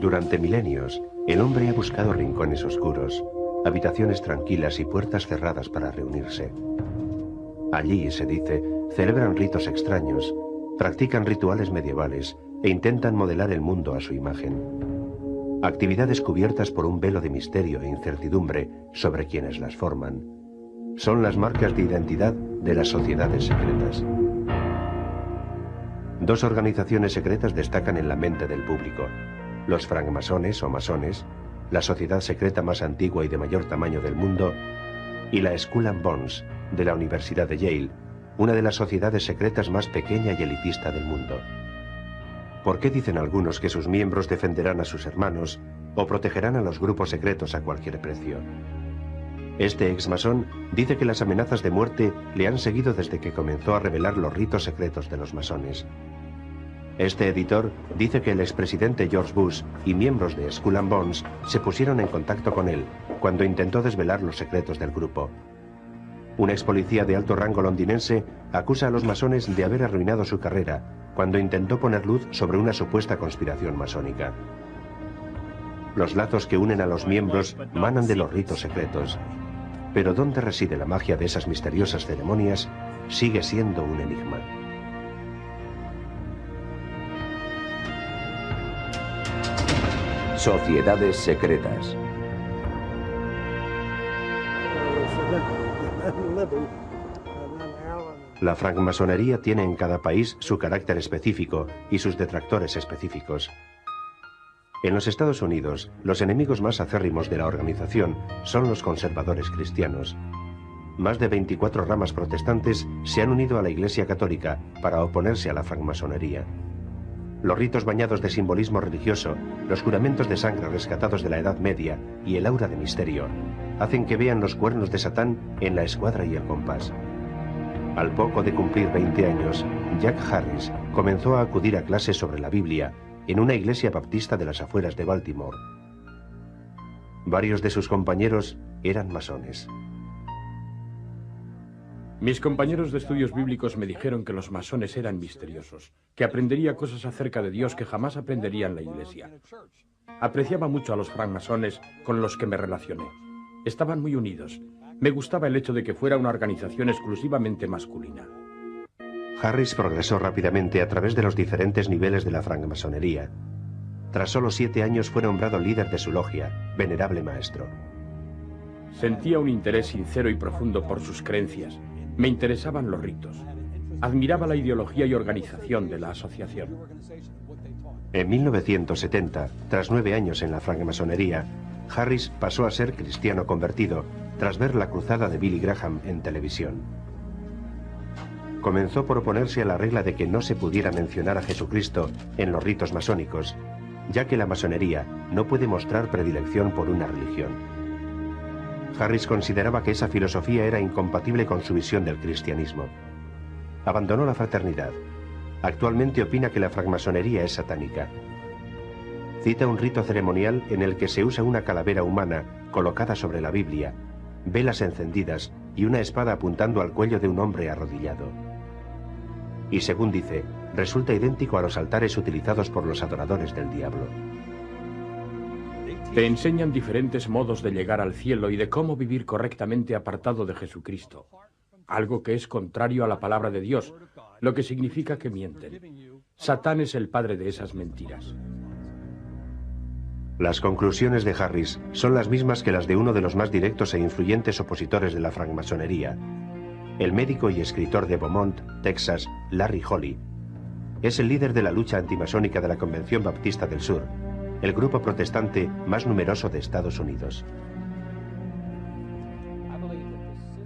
Durante milenios, el hombre ha buscado rincones oscuros, habitaciones tranquilas y puertas cerradas para reunirse. Allí, se dice, celebran ritos extraños, practican rituales medievales e intentan modelar el mundo a su imagen. Actividades cubiertas por un velo de misterio e incertidumbre sobre quienes las forman. Son las marcas de identidad de las sociedades secretas. Dos organizaciones secretas destacan en la mente del público: los francmasones o masones, la sociedad secreta más antigua y de mayor tamaño del mundo, y la Skull and Bones, de la Universidad de Yale, una de las sociedades secretas más pequeña y elitista del mundo. ¿Por qué dicen algunos que sus miembros defenderán a sus hermanos o protegerán a los grupos secretos a cualquier precio? Este ex-masón dice que las amenazas de muerte le han seguido desde que comenzó a revelar los ritos secretos de los masones. Este editor dice que el expresidente George Bush y miembros de Skull and Bones se pusieron en contacto con él cuando intentó desvelar los secretos del grupo. Un ex policía de alto rango londinense acusa a los masones de haber arruinado su carrera cuando intentó poner luz sobre una supuesta conspiración masónica. Los lazos que unen a los miembros manan de los ritos secretos, pero ¿dónde reside la magia de esas misteriosas ceremonias? Sigue siendo un enigma. Sociedades secretas. La francmasonería tiene en cada país su carácter específico y sus detractores específicos. En los Estados Unidos, los enemigos más acérrimos de la organización son los conservadores cristianos. Más de 24 ramas protestantes se han unido a la Iglesia Católica para oponerse a la francmasonería. Los ritos bañados de simbolismo religioso, los juramentos de sangre rescatados de la Edad Media y el aura de misterio hacen que vean los cuernos de Satán en la escuadra y el compás. Al poco de cumplir 20 años, Jack Harris comenzó a acudir a clases sobre la Biblia en una iglesia baptista de las afueras de Baltimore. Varios de sus compañeros eran masones. Mis compañeros de estudios bíblicos me dijeron que los masones eran misteriosos, que aprendería cosas acerca de Dios que jamás aprendería en la iglesia. Apreciaba mucho a los francmasones con los que me relacioné. Estaban muy unidos. Me gustaba el hecho de que fuera una organización exclusivamente masculina. Harris progresó rápidamente a través de los diferentes niveles de la francmasonería. Tras solo 7 años fue nombrado líder de su logia, venerable maestro. Sentía un interés sincero y profundo por sus creencias. Me interesaban los ritos. Admiraba la ideología y organización de la asociación. En 1970, tras 9 años en la francmasonería, Harris pasó a ser cristiano convertido tras ver la cruzada de Billy Graham en televisión. Comenzó por oponerse a la regla de que no se pudiera mencionar a Jesucristo en los ritos masónicos, ya que la masonería no puede mostrar predilección por una religión. Harris consideraba que esa filosofía era incompatible con su visión del cristianismo. Abandonó la fraternidad. Actualmente opina que la francmasonería es satánica. Cita un rito ceremonial en el que se usa una calavera humana colocada sobre la Biblia, velas encendidas y una espada apuntando al cuello de un hombre arrodillado. Y según dice, resulta idéntico a los altares utilizados por los adoradores del diablo. Te enseñan diferentes modos de llegar al cielo y de cómo vivir correctamente apartado de Jesucristo. Algo que es contrario a la palabra de Dios, lo que significa que mienten. Satán es el padre de esas mentiras. Las conclusiones de Harris son las mismas que las de uno de los más directos e influyentes opositores de la francmasonería, el médico y escritor de Beaumont, Texas, Larry Holly. Es el líder de la lucha antimasónica de la Convención Baptista del Sur, el grupo protestante más numeroso de Estados Unidos.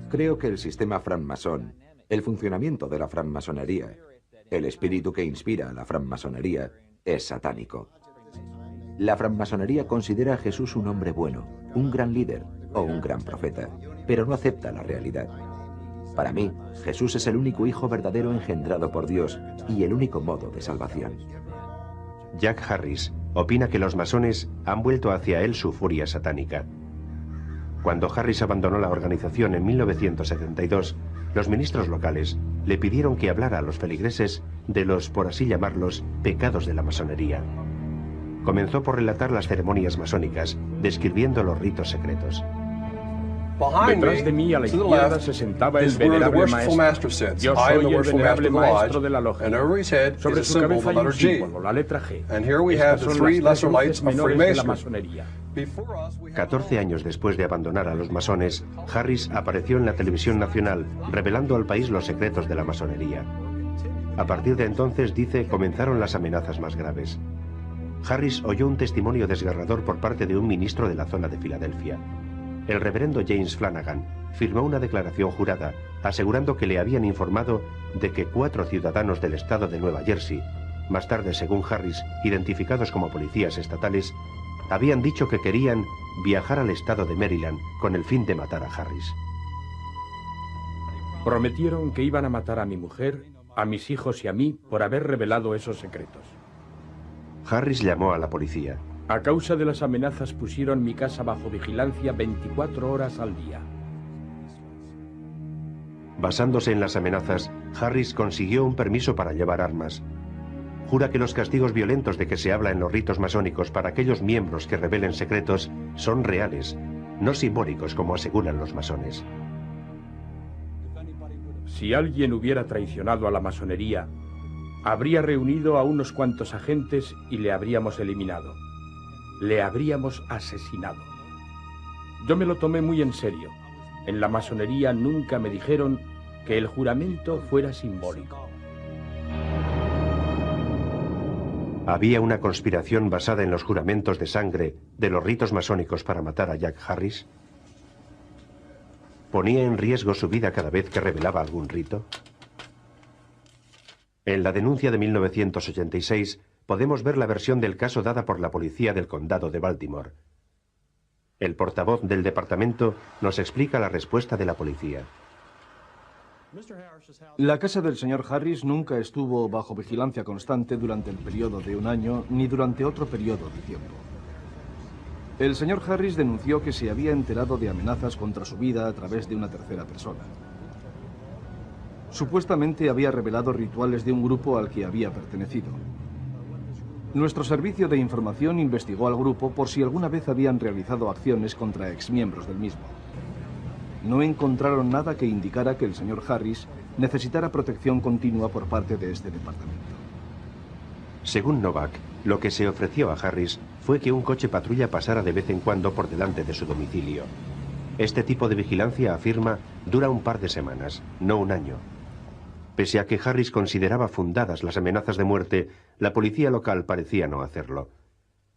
Creo que el sistema francmasón, el funcionamiento de la francmasonería, el espíritu que inspira a la francmasonería, es satánico. La francmasonería considera a Jesús un hombre bueno, un gran líder o un gran profeta, pero no acepta la realidad. Para mí, Jesús es el único hijo verdadero engendrado por Dios y el único modo de salvación. Jack Harris opina que los masones han vuelto hacia él su furia satánica. Cuando Harris abandonó la organización en 1972, los ministros locales le pidieron que hablara a los feligreses de los, por así llamarlos, pecados de la masonería. Comenzó por relatar las ceremonias masónicas, describiendo los ritos secretos. Detrás de mí, a la izquierda, se sentaba el venerable maestro. Yo soy el venerable maestro de la logia. Sobre su cabeza hay un símbolo, la letra G. Estas son las 3 luces menores de la masonería. 14 años después de abandonar a los masones, Harris apareció en la televisión nacional, revelando al país los secretos de la masonería. A partir de entonces, dice, comenzaron las amenazas más graves. Harris oyó un testimonio desgarrador por parte de un ministro de la zona de Filadelfia. El reverendo James Flanagan firmó una declaración jurada asegurando que le habían informado de que 4 ciudadanos del estado de Nueva Jersey, más tarde, según Harris, identificados como policías estatales, habían dicho que querían viajar al estado de Maryland con el fin de matar a Harris. Prometieron que iban a matar a mi mujer, a mis hijos y a mí por haber revelado esos secretos. Harris llamó a la policía. A causa de las amenazas pusieron mi casa bajo vigilancia 24 horas al día. Basándose en las amenazas, Harris consiguió un permiso para llevar armas. Jura que los castigos violentos de que se habla en los ritos masónicos para aquellos miembros que revelen secretos son reales, no simbólicos como aseguran los masones. Si alguien hubiera traicionado a la masonería, habría reunido a unos cuantos agentes y le habríamos eliminado. Le habríamos asesinado. Yo me lo tomé muy en serio. En la masonería nunca me dijeron que el juramento fuera simbólico. ¿Había una conspiración basada en los juramentos de sangre de los ritos masónicos para matar a Jack Harris? ¿Ponía en riesgo su vida cada vez que revelaba algún rito? En la denuncia de 1986 podemos ver la versión del caso dada por la policía del condado de Baltimore. El portavoz del departamento nos explica la respuesta de la policía. La casa del señor Harris nunca estuvo bajo vigilancia constante durante el periodo de 1 año ni durante otro periodo de tiempo. El señor Harris denunció que se había enterado de amenazas contra su vida a través de una tercera persona. Supuestamente había revelado rituales de un grupo al que había pertenecido. Nuestro servicio de información investigó al grupo por si alguna vez habían realizado acciones contra exmiembros del mismo. No encontraron nada que indicara que el señor Harris necesitara protección continua por parte de este departamento. Según Novak, lo que se ofreció a Harris fue que un coche patrulla pasara de vez en cuando por delante de su domicilio. Este tipo de vigilancia, afirma, dura un par de semanas, no un año. Pese a que Harris consideraba fundadas las amenazas de muerte, la policía local parecía no hacerlo.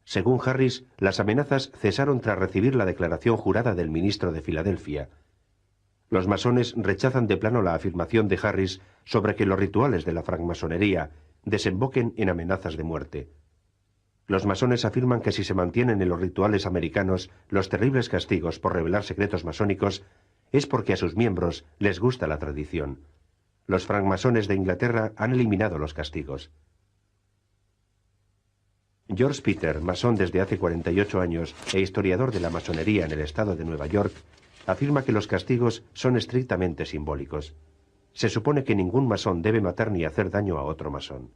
Según Harris, las amenazas cesaron tras recibir la declaración jurada del ministro de Filadelfia. Los masones rechazan de plano la afirmación de Harris sobre que los rituales de la francmasonería desemboquen en amenazas de muerte. Los masones afirman que si se mantienen en los rituales americanos los terribles castigos por revelar secretos masónicos, es porque a sus miembros les gusta la tradición. Los francmasones de Inglaterra han eliminado los castigos. George Peter, masón desde hace 48 años e historiador de la masonería en el estado de Nueva York, afirma que los castigos son estrictamente simbólicos. Se supone que ningún masón debe matar ni hacer daño a otro masón.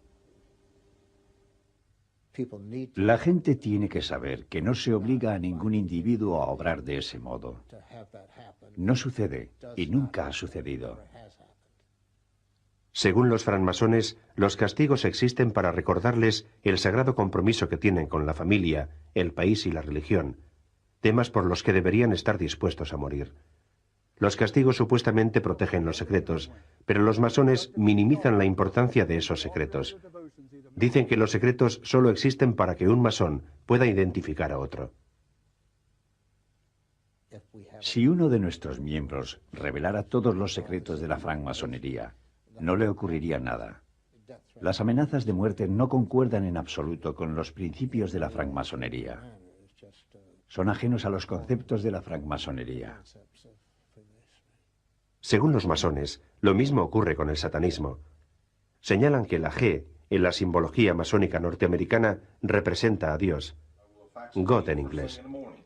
La gente tiene que saber que no se obliga a ningún individuo a obrar de ese modo. No sucede y nunca ha sucedido. Según los francmasones, los castigos existen para recordarles el sagrado compromiso que tienen con la familia, el país y la religión, temas por los que deberían estar dispuestos a morir. Los castigos supuestamente protegen los secretos, pero los masones minimizan la importancia de esos secretos. Dicen que los secretos solo existen para que un masón pueda identificar a otro. Si uno de nuestros miembros revelara todos los secretos de la francmasonería, no le ocurriría nada. Las amenazas de muerte no concuerdan en absoluto con los principios de la francmasonería. Son ajenos a los conceptos de la francmasonería. Según los masones, lo mismo ocurre con el satanismo. Señalan que la G, en la simbología masónica norteamericana, representa a Dios. God en inglés.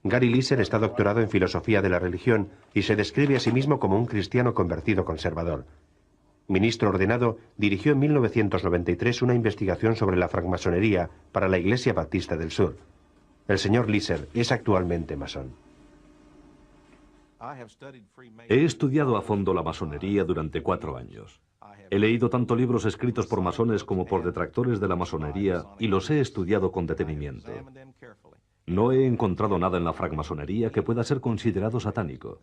Gary Liser está doctorado en filosofía de la religión y se describe a sí mismo como un cristiano convertido conservador. ministro ordenado, dirigió en 1993 una investigación sobre la francmasonería para la Iglesia Baptista del Sur. El señor Lisser es actualmente masón. He estudiado a fondo la masonería durante 4 años. He leído tanto libros escritos por masones como por detractores de la masonería y los he estudiado con detenimiento. No he encontrado nada en la francmasonería que pueda ser considerado satánico.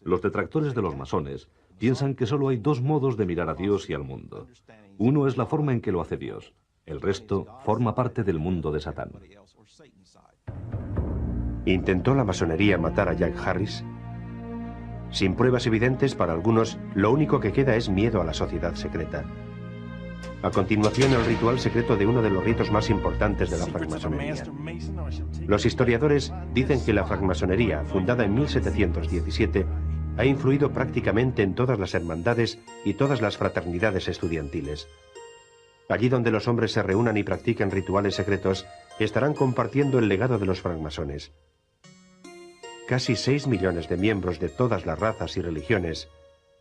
Los detractores de los masones piensan que solo hay 2 modos de mirar a Dios y al mundo. Uno es la forma en que lo hace Dios. El resto forma parte del mundo de Satán. ¿Intentó la masonería matar a Jack Harris? Sin pruebas evidentes, para algunos, lo único que queda es miedo a la sociedad secreta. A continuación, el ritual secreto de uno de los ritos más importantes de la francmasonería. Los historiadores dicen que la francmasonería, fundada en 1717, ha influido prácticamente en todas las hermandades y todas las fraternidades estudiantiles. Allí donde los hombres se reúnan y practiquen rituales secretos, estarán compartiendo el legado de los francmasones. Casi 6 millones de miembros de todas las razas y religiones,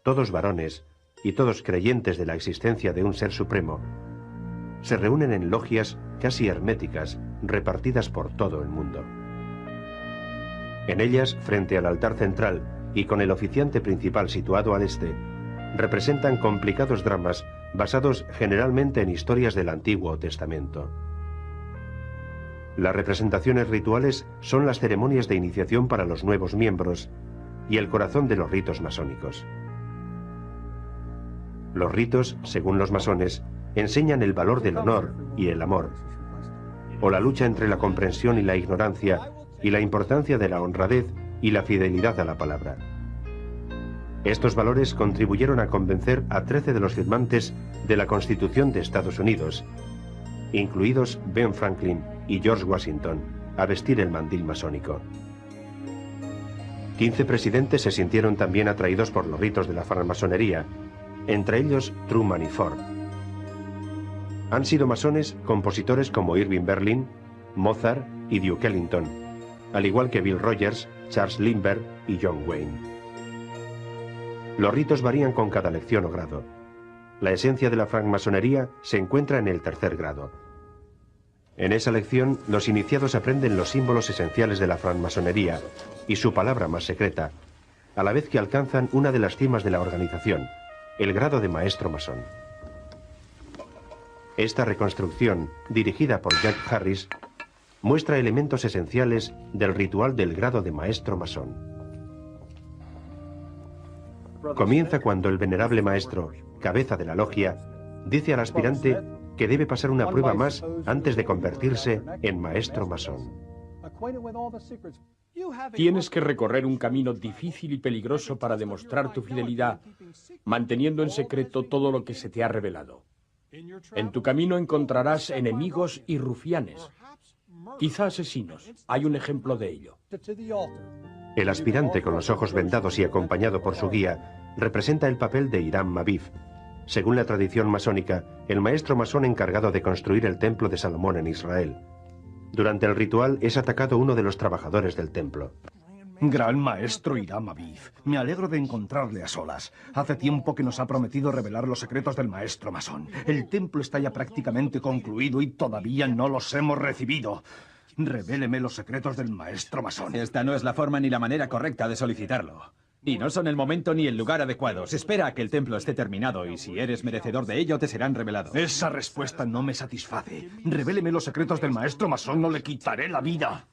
todos varones y todos creyentes de la existencia de un ser supremo, se reúnen en logias casi herméticas repartidas por todo el mundo. En ellas, frente al altar central y con el oficiante principal situado al este, representan complicados dramas basados generalmente en historias del Antiguo Testamento. Las representaciones rituales son las ceremonias de iniciación para los nuevos miembros y el corazón de los ritos masónicos. Los ritos, según los masones, enseñan el valor del honor y el amor, o la lucha entre la comprensión y la ignorancia, y la importancia de la honradez y la fidelidad a la palabra. Estos valores contribuyeron a convencer a 13 de los firmantes de la Constitución de Estados Unidos, incluidos Ben Franklin y George Washington, a vestir el mandil masónico. 15 presidentes se sintieron también atraídos por los ritos de la francmasonería, entre ellos Truman y Ford. Han sido masones compositores como Irving Berlin, Mozart y Duke Ellington, al igual que Bill Rogers, Charles Lindbergh y John Wayne. Los ritos varían con cada lección o grado. La esencia de la francmasonería se encuentra en el 3er grado. En esa lección, los iniciados aprenden los símbolos esenciales de la francmasonería y su palabra más secreta, a la vez que alcanzan una de las cimas de la organización, el grado de maestro masón. Esta reconstrucción, dirigida por Jack Harris, muestra elementos esenciales del ritual del grado de maestro masón. Comienza cuando el venerable maestro, cabeza de la logia, dice al aspirante que debe pasar una prueba más antes de convertirse en maestro masón. Tienes que recorrer un camino difícil y peligroso para demostrar tu fidelidad, manteniendo en secreto todo lo que se te ha revelado. En tu camino encontrarás enemigos y rufianes, quizá asesinos. Hay un ejemplo de ello. El aspirante, con los ojos vendados y acompañado por su guía, representa el papel de Hiram Maviv, según la tradición masónica, el maestro masón encargado de construir el templo de Salomón en Israel. Durante el ritual es atacado uno de los trabajadores del templo. Gran maestro Hiram Aviv, me alegro de encontrarle a solas. Hace tiempo que nos ha prometido revelar los secretos del maestro masón. El templo está ya prácticamente concluido y todavía no los hemos recibido. Revéleme los secretos del maestro masón. Esta no es la forma ni la manera correcta de solicitarlo. Y no son el momento ni el lugar adecuados. Espera a que el templo esté terminado y si eres merecedor de ello te serán revelados. Esa respuesta no me satisface. Revéleme los secretos del maestro masón, no le quitaré la vida.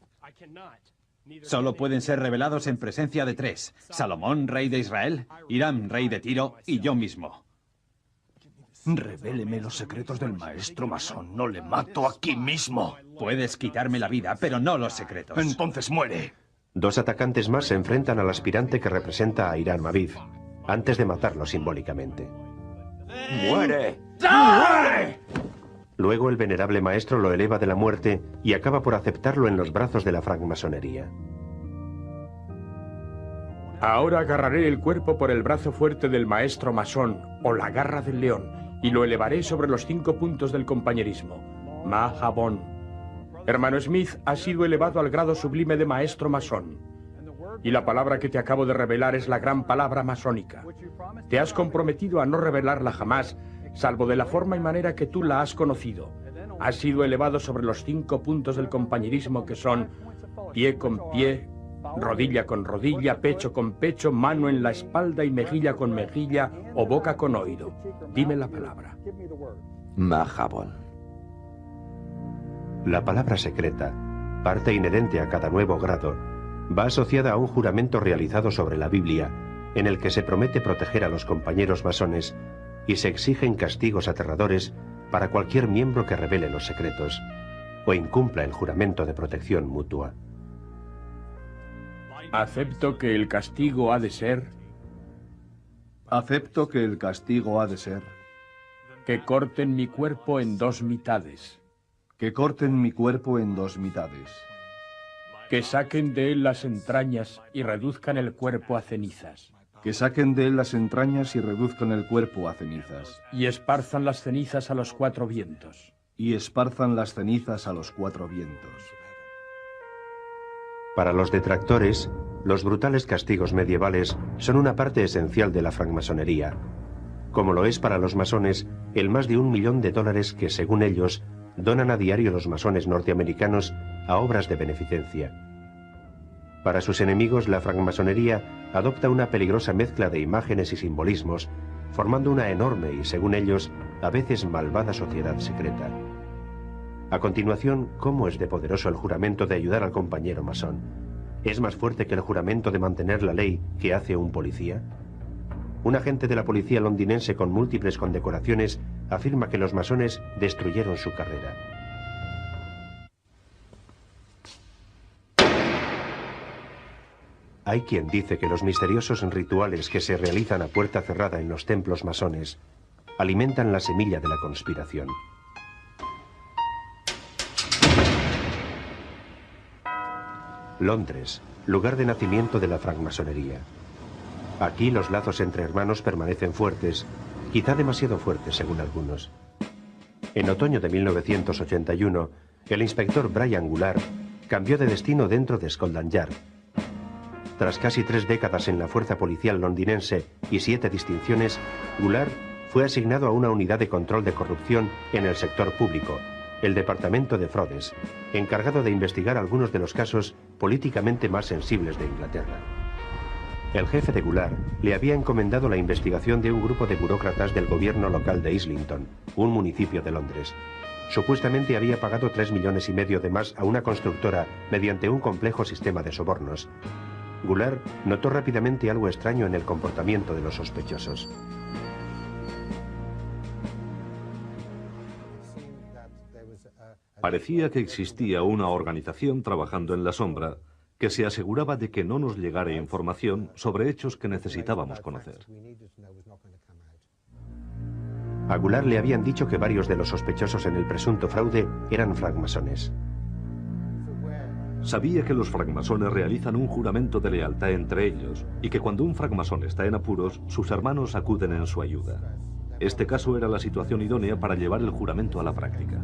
Solo pueden ser revelados en presencia de 3. Salomón, rey de Israel, Hiram, rey de Tiro, y yo mismo. Revéleme los secretos del maestro masón, no le mato aquí mismo. Puedes quitarme la vida, pero no los secretos. Entonces muere. 2 atacantes más se enfrentan al aspirante que representa a Hiram Aviv, antes de matarlo simbólicamente. ¡Muere! ¡Muere! Luego el venerable maestro lo eleva de la muerte y acaba por aceptarlo en los brazos de la francmasonería. Ahora agarraré el cuerpo por el brazo fuerte del maestro masón, o la garra del león, y lo elevaré sobre los 5 puntos del compañerismo. Mahabón. Hermano Smith ha sido elevado al grado sublime de maestro masón. Y la palabra que te acabo de revelar es la gran palabra masónica. Te has comprometido a no revelarla jamás, salvo de la forma y manera que tú la has conocido. Has sido elevado sobre los 5 puntos del compañerismo que son pie con pie, rodilla con rodilla, pecho con pecho, mano en la espalda y mejilla con mejilla o boca con oído. Dime la palabra. Mahabon. La palabra secreta, parte inherente a cada nuevo grado, va asociada a un juramento realizado sobre la Biblia, en el que se promete proteger a los compañeros masones y se exigen castigos aterradores para cualquier miembro que revele los secretos o incumpla el juramento de protección mutua. Acepto que el castigo ha de ser... Acepto que el castigo ha de ser... Que corten mi cuerpo en 2 mitades. Que corten mi cuerpo en 2 mitades. Que saquen de él las entrañas y reduzcan el cuerpo a cenizas. Que saquen de él las entrañas y reduzcan el cuerpo a cenizas. Y esparzan las cenizas a los 4 vientos. Y esparzan las cenizas a los 4 vientos. Para los detractores, los brutales castigos medievales son una parte esencial de la francmasonería, como lo es para los masones el más de $1 millón que, según ellos, donan a diario los masones norteamericanos a obras de beneficencia. Para sus enemigos, la francmasonería adopta una peligrosa mezcla de imágenes y simbolismos, formando una enorme y, según ellos, a veces malvada sociedad secreta. A continuación, ¿cómo es de poderoso el juramento de ayudar al compañero masón? ¿Es más fuerte que el juramento de mantener la ley que hace un policía? Un agente de la policía londinense con múltiples condecoraciones afirma que los masones destruyeron su carrera. Hay quien dice que los misteriosos rituales que se realizan a puerta cerrada en los templos masones alimentan la semilla de la conspiración. Londres, lugar de nacimiento de la francmasonería. Aquí los lazos entre hermanos permanecen fuertes, quizá demasiado fuertes según algunos. En otoño de 1981, el inspector Brian Goulart cambió de destino dentro de Scotland Yard. Tras casi 3 décadas en la fuerza policial londinense y 7 distinciones, Goulart fue asignado a una unidad de control de corrupción en el sector público, el Departamento de Fraudes, encargado de investigar algunos de los casos políticamente más sensibles de Inglaterra. El jefe de Goulart le había encomendado la investigación de un grupo de burócratas del gobierno local de Islington, un municipio de Londres. Supuestamente había pagado 3,5 millones de más a una constructora mediante un complejo sistema de sobornos. Goulart notó rápidamente algo extraño en el comportamiento de los sospechosos. Parecía que existía una organización trabajando en la sombra que se aseguraba de que no nos llegara información sobre hechos que necesitábamos conocer. A Goulart le habían dicho que varios de los sospechosos en el presunto fraude eran francmasones. Sabía que los francmasones realizan un juramento de lealtad entre ellos y que cuando un francmasón está en apuros, sus hermanos acuden en su ayuda. Este caso era la situación idónea para llevar el juramento a la práctica.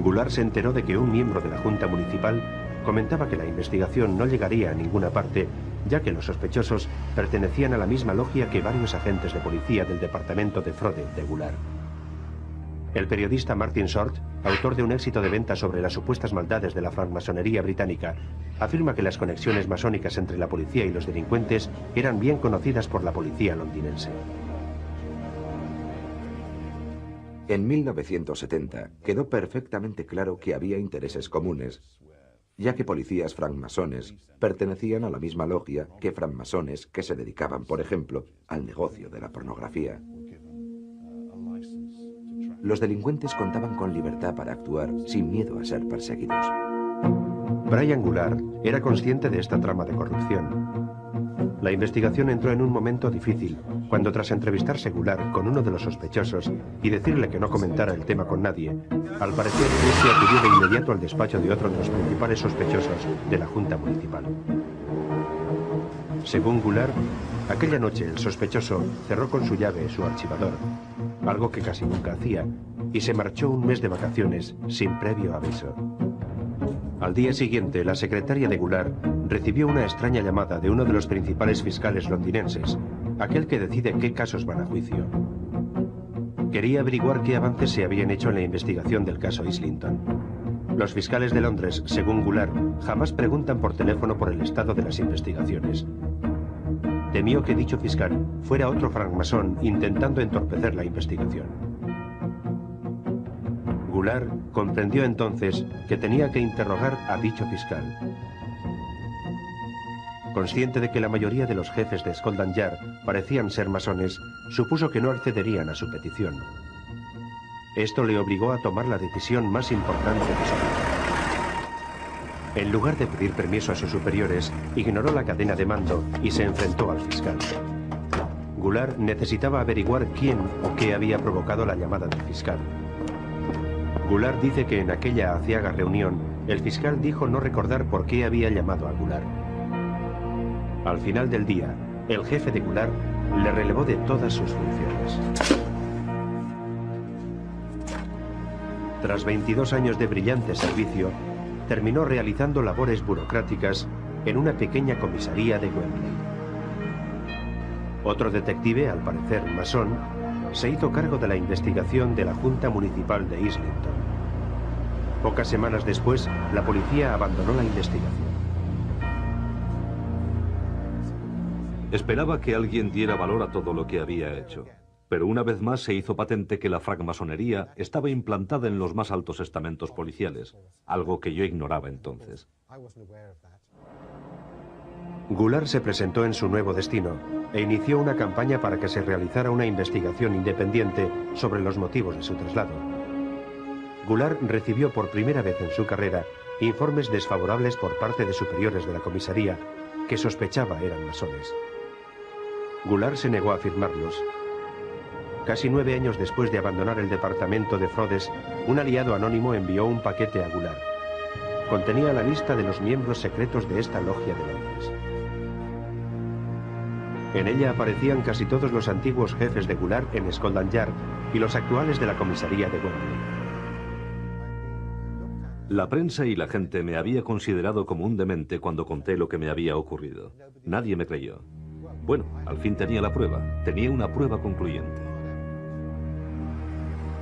Goulart se enteró de que un miembro de la Junta Municipal comentaba que la investigación no llegaría a ninguna parte, ya que los sospechosos pertenecían a la misma logia que varios agentes de policía del Departamento de Fraude de Goulart. El periodista Martin Short, autor de un éxito de venta sobre las supuestas maldades de la francmasonería británica, afirma que las conexiones masónicas entre la policía y los delincuentes eran bien conocidas por la policía londinense. En 1970 quedó perfectamente claro que había intereses comunes, ya que policías francmasones pertenecían a la misma logia que francmasones que se dedicaban, por ejemplo, al negocio de la pornografía. Los delincuentes contaban con libertad para actuar sin miedo a ser perseguidos. Brian Goulart era consciente de esta trama de corrupción. La investigación entró en un momento difícil, cuando tras entrevistarse Goulart con uno de los sospechosos y decirle que no comentara el tema con nadie, al parecer este acudió de inmediato al despacho de otro de los principales sospechosos de la Junta Municipal. Según Goulart, aquella noche el sospechoso cerró con su llave su archivador, algo que casi nunca hacía, y se marchó un mes de vacaciones sin previo aviso. Al día siguiente, la secretaria de Goulart recibió una extraña llamada de uno de los principales fiscales londinenses, aquel que decide qué casos van a juicio. Quería averiguar qué avances se habían hecho en la investigación del caso Islington. Los fiscales de Londres, según Goulart, jamás preguntan por teléfono por el estado de las investigaciones. Temió que dicho fiscal fuera otro francmasón intentando entorpecer la investigación. Goulart comprendió entonces que tenía que interrogar a dicho fiscal. Consciente de que la mayoría de los jefes de Scotland Yard parecían ser masones, supuso que no accederían a su petición. Esto le obligó a tomar la decisión más importante de su vida. En lugar de pedir permiso a sus superiores, ignoró la cadena de mando y se enfrentó al fiscal. Goulart necesitaba averiguar quién o qué había provocado la llamada del fiscal. Goulart dice que en aquella aciaga reunión, el fiscal dijo no recordar por qué había llamado a Goulart. Al final del día, el jefe de Goulart le relevó de todas sus funciones. Tras 22 años de brillante servicio, terminó realizando labores burocráticas en una pequeña comisaría de Wembley. Otro detective, al parecer masón, se hizo cargo de la investigación de la Junta Municipal de Islington. Pocas semanas después, la policía abandonó la investigación. Esperaba que alguien diera valor a todo lo que había hecho, pero una vez más se hizo patente que la francmasonería estaba implantada en los más altos estamentos policiales, algo que yo ignoraba entonces. Goulart se presentó en su nuevo destino e inició una campaña para que se realizara una investigación independiente sobre los motivos de su traslado. Goulart recibió por primera vez en su carrera informes desfavorables por parte de superiores de la comisaría que sospechaba eran masones. Goulart se negó a firmarlos. Casi 9 años después de abandonar el departamento de Frodes, un aliado anónimo envió un paquete a Goulart. Contenía la lista de los miembros secretos de esta logia de Londres. En ella aparecían casi todos los antiguos jefes de Goulart en Scotland Yard y los actuales de la comisaría de Wembley. La prensa y la gente me había considerado como un demente cuando conté lo que me había ocurrido. Nadie me creyó. Bueno, al fin tenía la prueba. Tenía una prueba concluyente.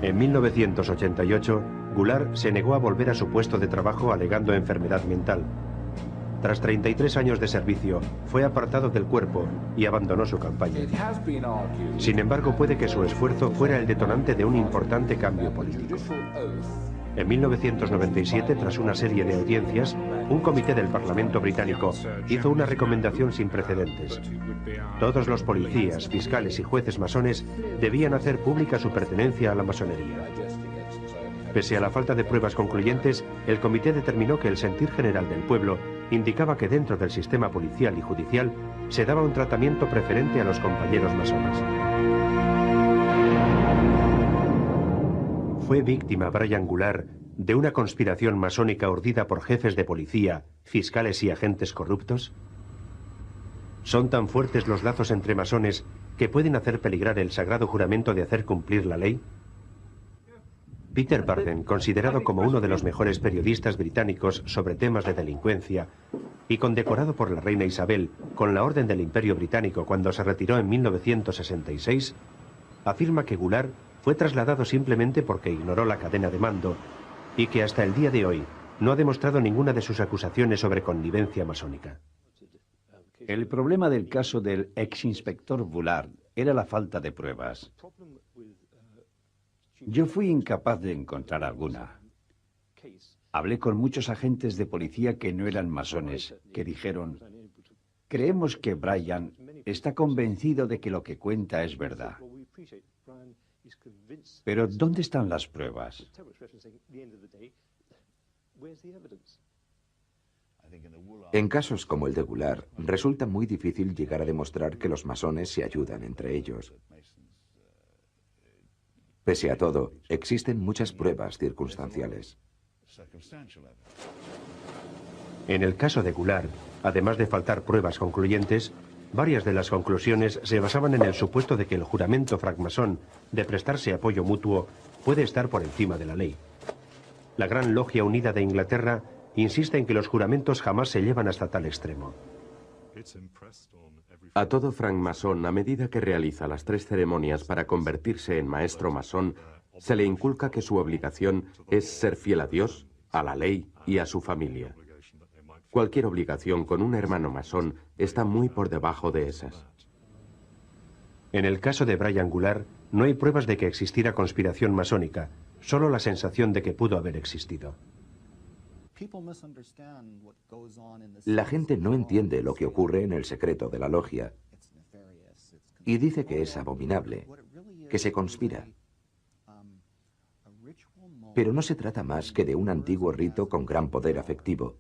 En 1988, Goulart se negó a volver a su puesto de trabajo alegando enfermedad mental. Tras 33 años de servicio, fue apartado del cuerpo y abandonó su campaña. Sin embargo, puede que su esfuerzo fuera el detonante de un importante cambio político. En 1997, tras una serie de audiencias, un comité del Parlamento británico hizo una recomendación sin precedentes. Todos los policías, fiscales y jueces masones debían hacer pública su pertenencia a la masonería. Pese a la falta de pruebas concluyentes, el comité determinó que el sentir general del pueblo indicaba que dentro del sistema policial y judicial se daba un tratamiento preferente a los compañeros masones. ¿Fue víctima Brian Goulart de una conspiración masónica urdida por jefes de policía, fiscales y agentes corruptos? ¿Son tan fuertes los lazos entre masones que pueden hacer peligrar el sagrado juramento de hacer cumplir la ley? Peter Barden, considerado como uno de los mejores periodistas británicos sobre temas de delincuencia y condecorado por la reina Isabel con la Orden del Imperio Británico cuando se retiró en 1966, afirma que Goulart fue trasladado simplemente porque ignoró la cadena de mando y que hasta el día de hoy no ha demostrado ninguna de sus acusaciones sobre connivencia masónica. El problema del caso del exinspector Goulart era la falta de pruebas. Yo fui incapaz de encontrar alguna. Hablé con muchos agentes de policía que no eran masones, que dijeron: creemos que Brian está convencido de que lo que cuenta es verdad. Pero ¿dónde están las pruebas? En casos como el de Goulart, resulta muy difícil llegar a demostrar que los masones se ayudan entre ellos. Pese a todo, existen muchas pruebas circunstanciales. En el caso de Goulart, además de faltar pruebas concluyentes, varias de las conclusiones se basaban en el supuesto de que el juramento francmasón de prestarse apoyo mutuo puede estar por encima de la ley. La Gran Logia Unida de Inglaterra insiste en que los juramentos jamás se llevan hasta tal extremo. A todo francmasón, a medida que realiza las 3 ceremonias para convertirse en maestro masón, se le inculca que su obligación es ser fiel a Dios, a la ley y a su familia. Cualquier obligación con un hermano masón está muy por debajo de esas. En el caso de Brian Goulart, no hay pruebas de que existiera conspiración masónica, solo la sensación de que pudo haber existido. La gente no entiende lo que ocurre en el secreto de la logia y dice que es abominable, que se conspira. Pero no se trata más que de un antiguo rito con gran poder afectivo,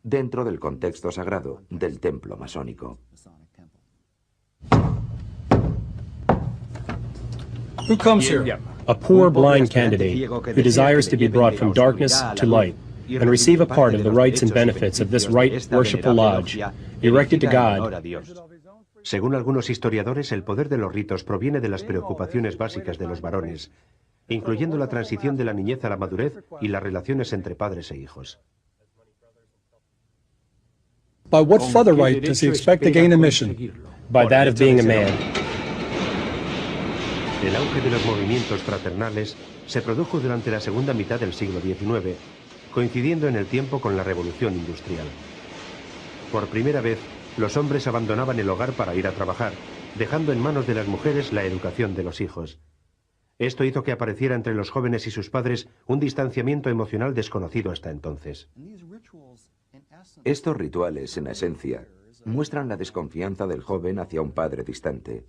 dentro del contexto sagrado del templo masónico. Who comes here? A poor blind candidate who desires to be brought from darkness to light and receive a part of the rights and benefits of this right worshipful lodge, erected to God. Según algunos historiadores, el poder de los ritos proviene de las preocupaciones básicas de los varones, incluyendo la transición de la niñez a la madurez y las relaciones entre padres e hijos. By what further right does he expect to gain admission? By that of being a man. El auge de los movimientos fraternales se produjo durante la segunda mitad del siglo XIX, coincidiendo en el tiempo con la Revolución Industrial. Por primera vez, los hombres abandonaban el hogar para ir a trabajar, dejando en manos de las mujeres la educación de los hijos. Esto hizo que apareciera entre los jóvenes y sus padres un distanciamiento emocional desconocido hasta entonces. Estos rituales, en esencia, muestran la desconfianza del joven hacia un padre distante.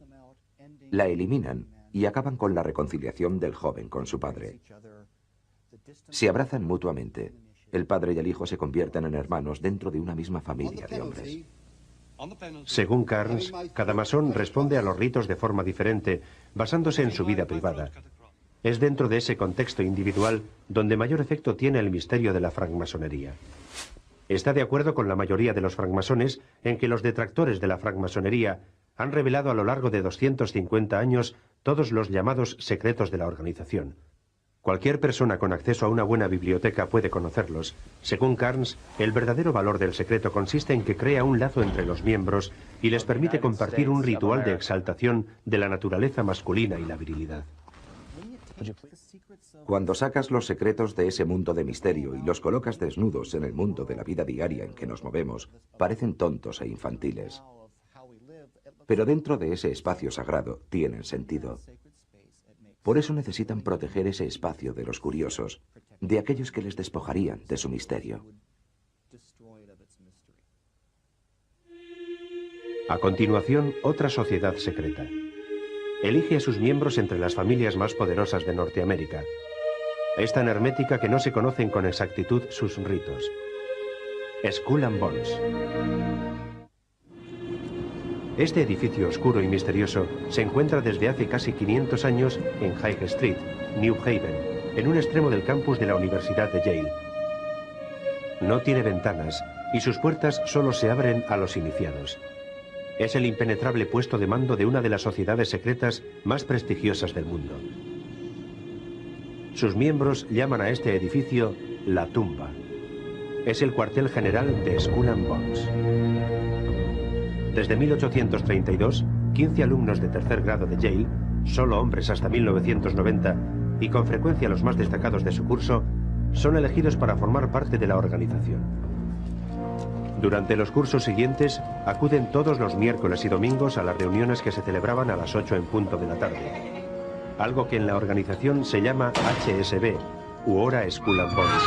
La eliminan y acaban con la reconciliación del joven con su padre. Se abrazan mutuamente. El padre y el hijo se convierten en hermanos dentro de una misma familia de hombres. Según Carnes, cada masón responde a los ritos de forma diferente, basándose en su vida privada. Es dentro de ese contexto individual donde mayor efecto tiene el misterio de la francmasonería. Está de acuerdo con la mayoría de los francmasones en que los detractores de la francmasonería han revelado a lo largo de 250 años todos los llamados secretos de la organización. Cualquier persona con acceso a una buena biblioteca puede conocerlos. Según Carnes, el verdadero valor del secreto consiste en que crea un lazo entre los miembros y les permite compartir un ritual de exaltación de la naturaleza masculina y la virilidad. Cuando sacas los secretos de ese mundo de misterio y los colocas desnudos en el mundo de la vida diaria en que nos movemos, parecen tontos e infantiles. Pero dentro de ese espacio sagrado tienen sentido. Por eso necesitan proteger ese espacio de los curiosos, de aquellos que les despojarían de su misterio. A continuación, otra sociedad secreta. Elige a sus miembros entre las familias más poderosas de Norteamérica. Es tan hermética que no se conocen con exactitud sus ritos. Skull and Bones. Este edificio oscuro y misterioso se encuentra desde hace casi 500 años en High Street, New Haven, en un extremo del campus de la Universidad de Yale. No tiene ventanas y sus puertas solo se abren a los iniciados. Es el impenetrable puesto de mando de una de las sociedades secretas más prestigiosas del mundo. Sus miembros llaman a este edificio la tumba. Es el cuartel general de Skull and Bones. Desde 1832, 15 alumnos de tercer grado de Yale, solo hombres hasta 1990, y con frecuencia los más destacados de su curso, son elegidos para formar parte de la organización. Durante los cursos siguientes, acuden todos los miércoles y domingos a las reuniones que se celebraban a las 8 en punto de la tarde. Algo que en la organización se llama HSB, u Hora Skull and Bones.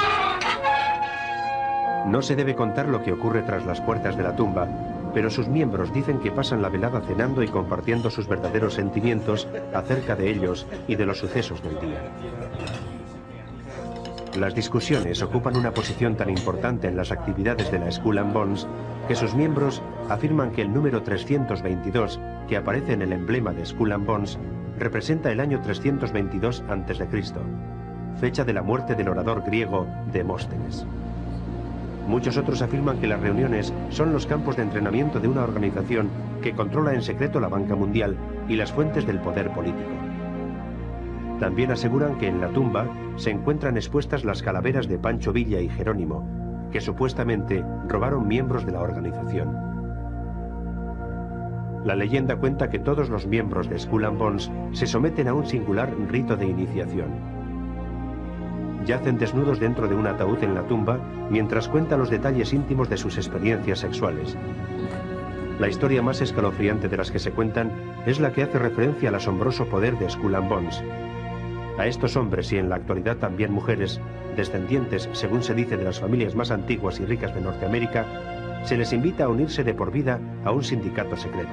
No se debe contar lo que ocurre tras las puertas de la tumba, pero sus miembros dicen que pasan la velada cenando y compartiendo sus verdaderos sentimientos acerca de ellos y de los sucesos del día. Las discusiones ocupan una posición tan importante en las actividades de la Skull and Bones que sus miembros afirman que el número 322, que aparece en el emblema de Skull and Bones, representa el año 322 a.C., fecha de la muerte del orador griego Demóstenes. Muchos otros afirman que las reuniones son los campos de entrenamiento de una organización que controla en secreto la banca mundial y las fuentes del poder político. También aseguran que en la tumba se encuentran expuestas las calaveras de Pancho Villa y Jerónimo, que supuestamente robaron miembros de la organización. La leyenda cuenta que todos los miembros de Skull and Bones se someten a un singular rito de iniciación. Yacen desnudos dentro de un ataúd en la tumba mientras cuentan los detalles íntimos de sus experiencias sexuales. La historia más escalofriante de las que se cuentan es la que hace referencia al asombroso poder de Skull and Bones. A estos hombres, y en la actualidad también mujeres, descendientes, según se dice, de las familias más antiguas y ricas de Norteamérica, se les invita a unirse de por vida a un sindicato secreto.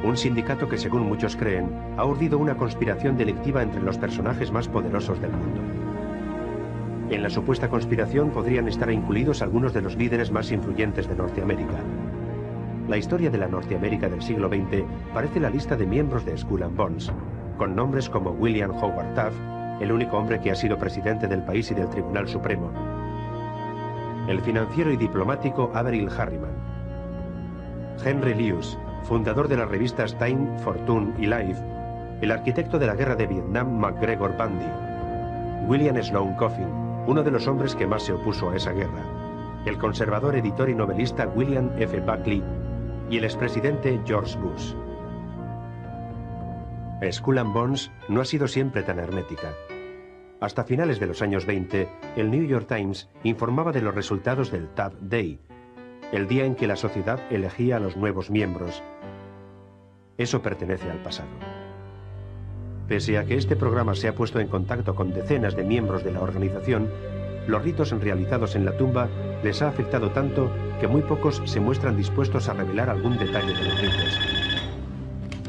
Un sindicato que, según muchos creen, ha urdido una conspiración delictiva entre los personajes más poderosos del mundo. En la supuesta conspiración podrían estar incluidos algunos de los líderes más influyentes de Norteamérica. La historia de la Norteamérica del siglo XX parece la lista de miembros de Skull and Bones, con nombres como William Howard Taft, el único hombre que ha sido presidente del país y del Tribunal Supremo, el financiero y diplomático Averell Harriman, Henry Luce, fundador de las revistas Time, Fortune y Life, el arquitecto de la guerra de Vietnam McGregor Bundy, William Sloane Coffin, uno de los hombres que más se opuso a esa guerra, el conservador editor y novelista William F. Buckley y el expresidente George Bush. Skull and Bones no ha sido siempre tan hermética. Hasta finales de los años 20, el New York Times informaba de los resultados del Tab Day, el día en que la sociedad elegía a los nuevos miembros. Eso pertenece al pasado. Pese a que este programa se ha puesto en contacto con decenas de miembros de la organización, los ritos realizados en la tumba les ha afectado tanto que muy pocos se muestran dispuestos a revelar algún detalle de los ritos.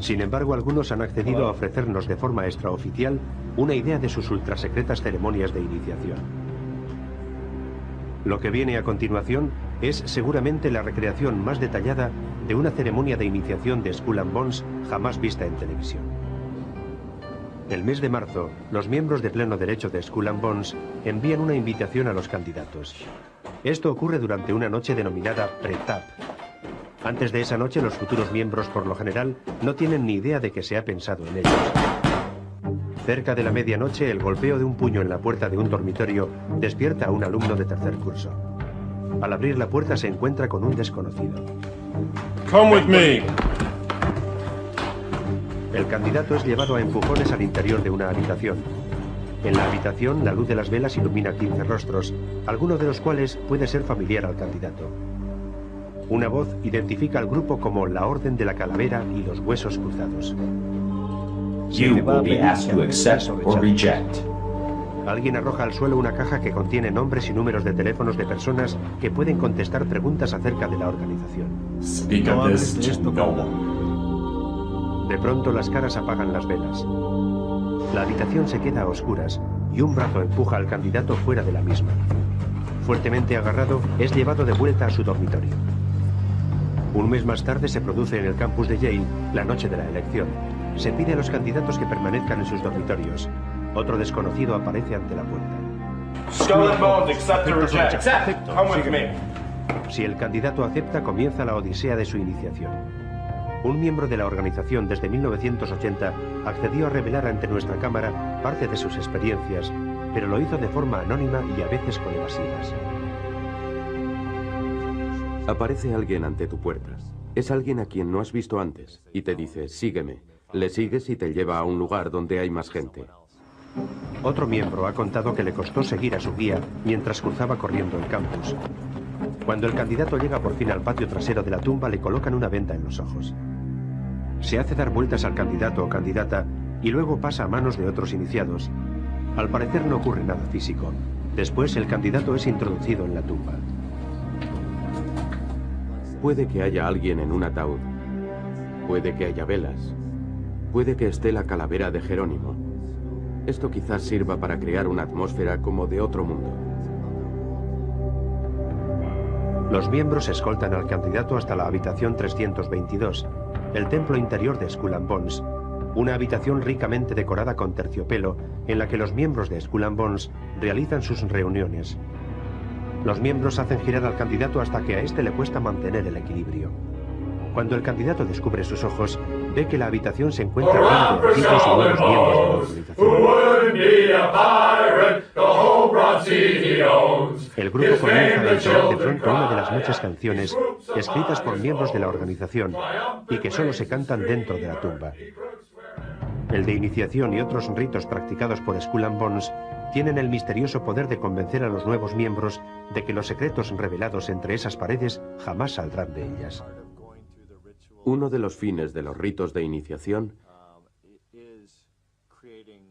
Sin embargo, algunos han accedido a ofrecernos de forma extraoficial una idea de sus ultrasecretas ceremonias de iniciación. Lo que viene a continuación es seguramente la recreación más detallada de una ceremonia de iniciación de Skull and Bones jamás vista en televisión. El mes de marzo, los miembros de pleno derecho de Skull and Bones envían una invitación a los candidatos. Esto ocurre durante una noche denominada pre-tap. Antes de esa noche, los futuros miembros, por lo general, no tienen ni idea de que se ha pensado en ellos. Cerca de la medianoche, el golpeo de un puño en la puerta de un dormitorio despierta a un alumno de tercer curso. Al abrir la puerta se encuentra con un desconocido. Come with me. El candidato es llevado a empujones al interior de una habitación. En la habitación, la luz de las velas ilumina 15 rostros, alguno de los cuales puede ser familiar al candidato. Una voz identifica al grupo como la Orden de la Calavera y los Huesos Cruzados. You will be asked to accept or reject. Alguien arroja al suelo una caja que contiene nombres y números de teléfonos de personas que pueden contestar preguntas acerca de la organización. Speak of this to no one. De pronto las caras apagan las velas. La habitación se queda a oscuras y un brazo empuja al candidato fuera de la misma. Fuertemente agarrado, es llevado de vuelta a su dormitorio. Un mes más tarde se produce en el campus de Yale la noche de la elección. Se pide a los candidatos que permanezcan en sus dormitorios. Otro desconocido aparece ante la puerta. Skull and Bones, accept or reject. Accept. Come with me. Si el candidato acepta, comienza la odisea de su iniciación. Un miembro de la organización desde 1980 accedió a revelar ante nuestra cámara parte de sus experiencias, pero lo hizo de forma anónima y a veces con evasivas. Aparece alguien ante tu puerta. Es alguien a quien no has visto antes y te dice, sígueme. Le sigues y te lleva a un lugar donde hay más gente. Otro miembro ha contado que le costó seguir a su guía mientras cruzaba corriendo el campus. Cuando el candidato llega por fin al patio trasero de la tumba, le colocan una venda en los ojos. Se hace dar vueltas al candidato o candidata y luego pasa a manos de otros iniciados. Al parecer no ocurre nada físico. Después el candidato es introducido en la tumba. Puede que haya alguien en un ataúd. Puede que haya velas. Puede que esté la calavera de Jerónimo. Esto quizás sirva para crear una atmósfera como de otro mundo. Los miembros escoltan al candidato hasta la habitación 322, el templo interior de Skull and Bones, una habitación ricamente decorada con terciopelo en la que los miembros de Skull and Bones realizan sus reuniones. Los miembros hacen girar al candidato hasta que a este le cuesta mantener el equilibrio. Cuando el candidato descubre sus ojos, ve que la habitación se encuentra llena de antiguos y nuevos miembros de la organización. El grupo comienza a entonar de pronto una de las muchas canciones escritas por miembros de la organización y que solo se cantan dentro de la tumba. El de iniciación y otros ritos practicados por Skull and Bones tienen el misterioso poder de convencer a los nuevos miembros de que los secretos revelados entre esas paredes jamás saldrán de ellas. Uno de los fines de los ritos de iniciación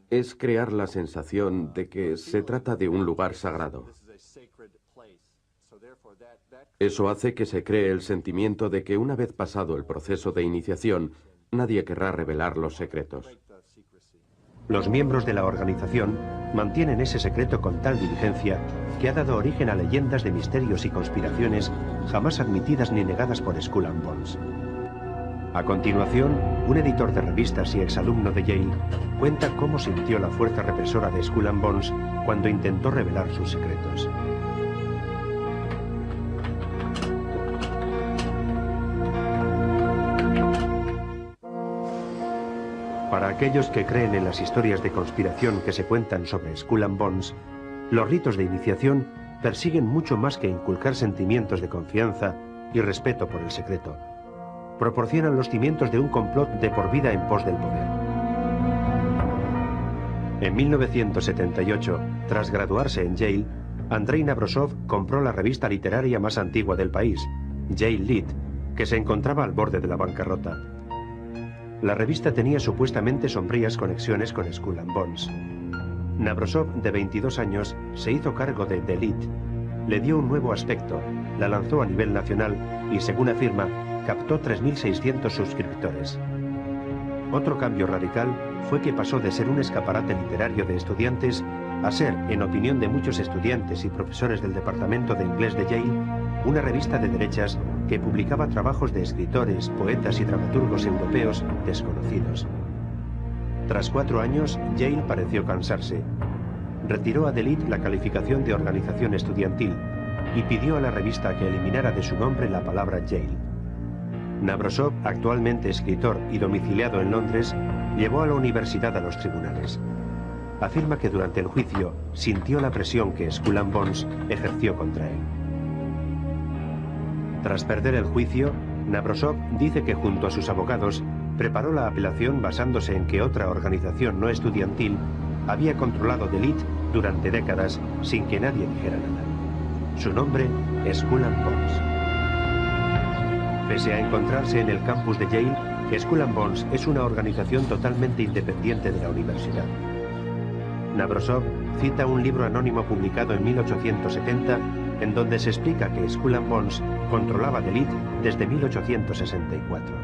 es crear la sensación de que se trata de un lugar sagrado. Eso hace que se cree el sentimiento de que una vez pasado el proceso de iniciación, nadie querrá revelar los secretos. Los miembros de la organización mantienen ese secreto con tal diligencia que ha dado origen a leyendas de misterios y conspiraciones jamás admitidas ni negadas por Skull and Bones. A continuación, un editor de revistas y exalumno de Yale cuenta cómo sintió la fuerza represora de Skull and Bones cuando intentó revelar sus secretos. Para aquellos que creen en las historias de conspiración que se cuentan sobre Skull and Bones, los ritos de iniciación persiguen mucho más que inculcar sentimientos de confianza y respeto por el secreto. Proporcionan los cimientos de un complot de por vida en pos del poder. En 1978, tras graduarse en Yale, Andrei Navrosov compró la revista literaria más antigua del país, Yale Lit, que se encontraba al borde de la bancarrota. La revista tenía supuestamente sombrías conexiones con Skull and Bones. Navrosov, de 22 años, se hizo cargo de The Lit, le dio un nuevo aspecto, la lanzó a nivel nacional y, según afirma, captó 3.600 suscriptores. Otro cambio radical fue que pasó de ser un escaparate literario de estudiantes a ser, en opinión de muchos estudiantes y profesores del departamento de inglés de Yale, una revista de derechas que publicaba trabajos de escritores, poetas y dramaturgos europeos desconocidos. Tras 4 años, Yale pareció cansarse. Retiró a The Lit la calificación de organización estudiantil y pidió a la revista que eliminara de su nombre la palabra Yale. Navrosov, actualmente escritor y domiciliado en Londres, llevó a la universidad a los tribunales. Afirma que durante el juicio sintió la presión que Skull and Bones ejerció contra él. Tras perder el juicio, Navrosov dice que junto a sus abogados preparó la apelación basándose en que otra organización no estudiantil había controlado The Lit durante décadas sin que nadie dijera nada. Su nombre es Skull and Bones. Pese a encontrarse en el campus de Yale, Skull and Bones es una organización totalmente independiente de la universidad. Navrosov cita un libro anónimo publicado en 1870 en donde se explica que Skull and Bones controlaba The Lit desde 1864.